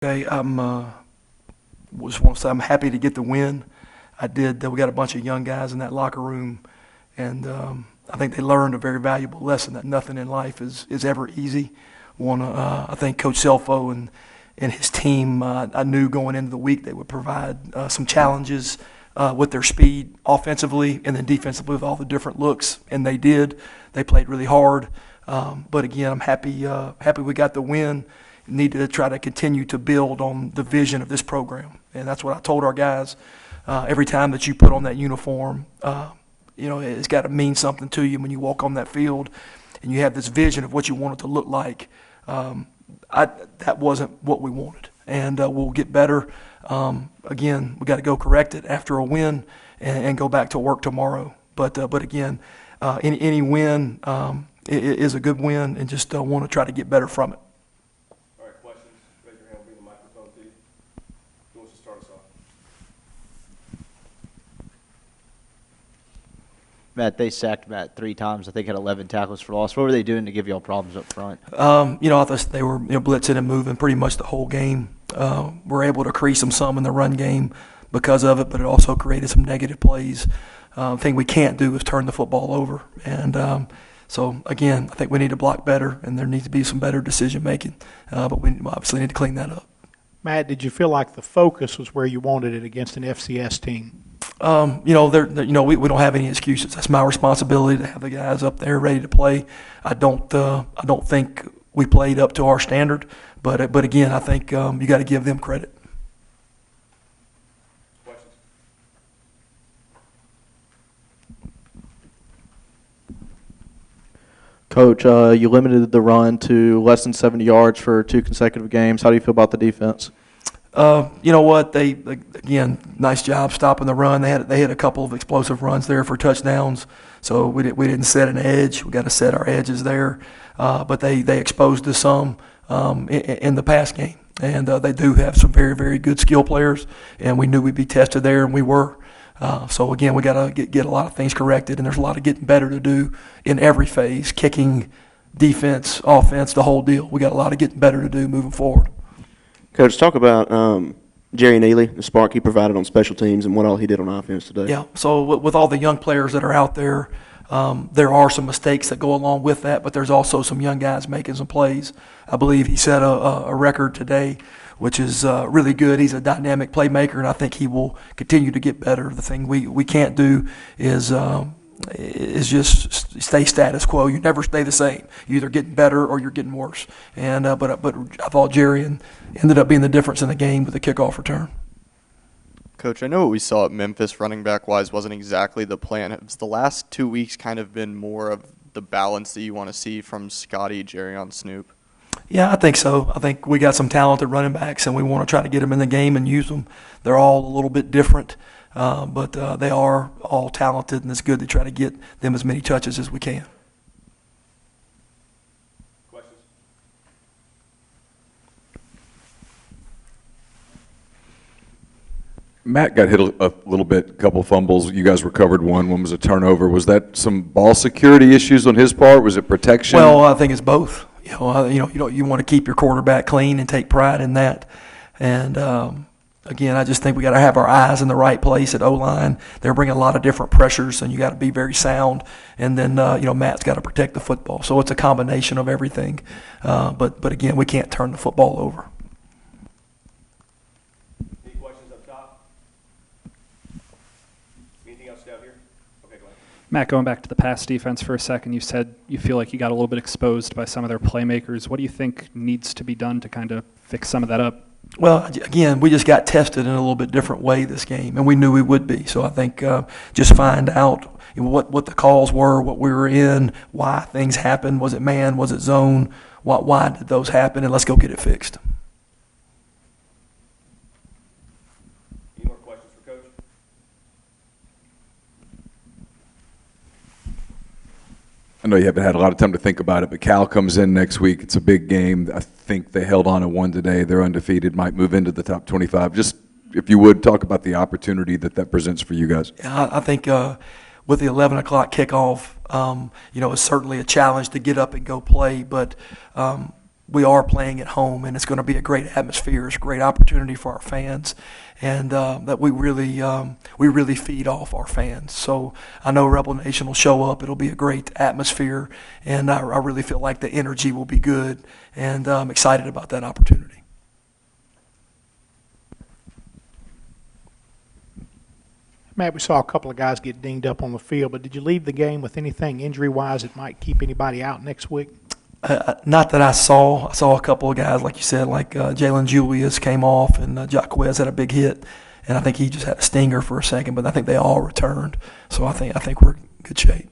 Okay, just want to say I'm happy to get the win. I did. We got a bunch of young guys in that locker room, and I think they learned a very valuable lesson that nothing in life is ever easy. I think Coach Selfo and his team, I knew going into the week they would provide some challenges with their speed offensively and then defensively with all the different looks, and they did. They played really hard, but again, I'm happy we got the win. Need to try to continue to build on the vision of this program, and that's what I told our guys. Every time that you put on that uniform, it's got to mean something to you when you walk on that field, and you have this vision of what you want it to look like. That wasn't what we wanted, and we'll get better. Again, we got to go correct it after a win and go back to work tomorrow. But again, any win is a good win, and just want to try to get better from it. Matt, they sacked Matt 3 times. I think had 11 tackles for loss. What were they doing to give y'all problems up front? I thought they were blitzing and moving pretty much the whole game. We're able to crease them some in the run game because of it, but it also created some negative plays. The thing we can't do is turn the football over. And so, again, I think we need to block better, and there needs to be some better decision making. But we obviously need to clean that up. Matt, did you feel like the focus was where you wanted it against an FCS team? We don't have any excuses. That's my responsibility to have the guys up there ready to play. I don't think we played up to our standard, but again, I think you got to give them credit. Questions? Coach, you limited the run to less than 70 yards for 2 consecutive games. How do you feel about the defense? You know what? They again, nice job stopping the run. They had a couple of explosive runs there for touchdowns. So we didn't set an edge. We got to set our edges there. But they exposed us some in the pass game, and they do have some very, very good skill players. And we knew we'd be tested there, and we were. So again, we got to get a lot of things corrected, and there's a lot of getting better to do in every phase: kicking, defense, offense, the whole deal. We got a lot of getting better to do moving forward. Coach, talk about Jerry Neely, the spark he provided on special teams, and what all he did on offense today. Yeah, so with all the young players that are out there, there are some mistakes that go along with that, but there's also some young guys making some plays. I believe he set a record today, which is really good. He's a dynamic playmaker, and I think he will continue to get better. The thing we can't do is just stay status quo. You never stay the same. You're either getting better or you're getting worse. And but I thought Jerry ended up being the difference in the game with the kickoff return. Coach, I know what we saw at Memphis running back-wise wasn't exactly the plan. Has the last 2 weeks kind of been more of the balance that you want to see from Scotty, Jerry on Snoop? Yeah, I think so. I think we got some talented running backs, and we want to try to get them in the game and use them. They're all a little bit different. But they are all talented, and it's good to try to get them as many touches as we can. Questions? Matt got hit a little bit, a couple fumbles. You guys recovered one. One was a turnover. Was that some ball security issues on his part? Was it protection? Well, I think it's both. You want to keep your quarterback clean and take pride in that. And again, I just think we got to have our eyes in the right place at O-line. They're bringing a lot of different pressures, and you got to be very sound. And then Matt's got to protect the football. So it's a combination of everything. But again, we can't turn the football over. Any questions up top? Anything else down here? Okay, go ahead. Matt, going back to the pass defense for a second, you said you feel like you got a little bit exposed by some of their playmakers. What do you think needs to be done to kind of fix some of that up? Well, again, we just got tested in a little bit different way this game, and we knew we would be. So I think just find out what the calls were, what we were in, why things happened. Was it man? Was it zone? Why did those happen? And let's go get it fixed. Any more questions for Coach? I know you haven't had a lot of time to think about it, but Cal comes in next week. It's a big game. I think they held on and won today. They're undefeated, might move into the top 25. Just, if you would, talk about the opportunity that presents for you guys. Yeah, I think with the 11 o'clock kickoff, it's certainly a challenge to get up and go play, but we are playing at home, and it's going to be a great atmosphere. It's a great opportunity for our fans, and that we really feed off our fans. So I know Rebel Nation will show up. It'll be a great atmosphere, and I really feel like the energy will be good, and I'm excited about that opportunity. Matt, we saw a couple of guys get dinged up on the field, but did you leave the game with anything injury-wise that might keep anybody out next week? Not that I saw. I saw a couple of guys, like you said, like Jalen Julius came off, and Jacquez had a big hit, and I think he just had a stinger for a second, but I think they all returned. So I think we're in good shape.